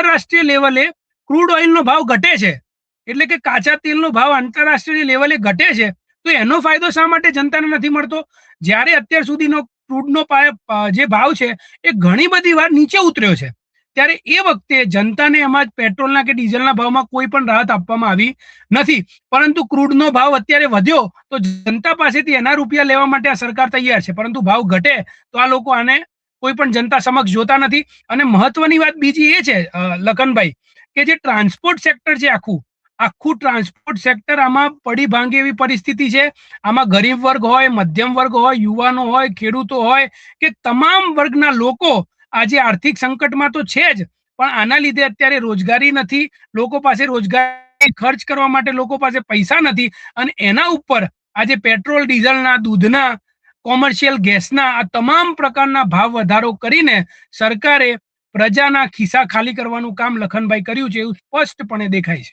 આંતરરાષ્ટ્રીય લેવલે ક્રૂડ ઓઇલનો ભાવ ઘટે છે, એટલે કે કાચા તેલનો ભાવ આંતરરાષ્ટ્રીય લેવલે ઘટે છે, તો એનો ફાયદો શા માટે જનતાને નથી મળતો? જ્યારે અત્યાર સુધીનો ક્રૂડનો જે ભાવ છે એ ઘણી બધી વાર નીચે ઉતર્યો છે, ત્યારે એ વખતે જનતાને એમાં પેટ્રોલના કે ડીઝલના ભાવમાં કોઈ પણ રાહત આપવામાં આવી નથી. પરંતુ ક્રૂડનો ભાવ અત્યારે વધ્યો તો જનતા પાસેથી એના રૂપિયા લેવા માટે આ સરકાર તૈયાર છે, પરંતુ ભાવ ઘટે તો આ લોકો આને કોઈ પણ જનતા સમક્ષ જોતા નથી. અને મહત્વની વાત બીજી એ છે લખનભાઈ, કે જે ટ્રાન્સપોર્ટ સેક્ટર છે આખું ટ્રાન્સપોર્ટ સેક્ટર આમાં પડી ભાંગે એવી પરિસ્થિતિ છે. આમાં ગરીબ વર્ગ હોય, મધ્યમ વર્ગ હોય, યુવાનો હોય, ખેડૂતો હોય, કે તમામ વર્ગના લોકો આજે આર્થિક સંકટમાં તો છે જ, પણ આના લીધે અત્યારે રોજગારી નથી, લોકો પાસે રોજગારી ખર્ચ કરવા માટે લોકો પાસે પૈસા નથી, અને એના ઉપર આજે પેટ્રોલ, ડીઝલના, દૂધના, કોમર્શિયલ ગેસના આ તમામ પ્રકારના ભાવ વધારો કરીને સરકારે પ્રજાના ખિસ્સા ખાલી કરવાનું કામ લખનભાઈ કર્યું છે એવું સ્પષ્ટપણે દેખાય છે.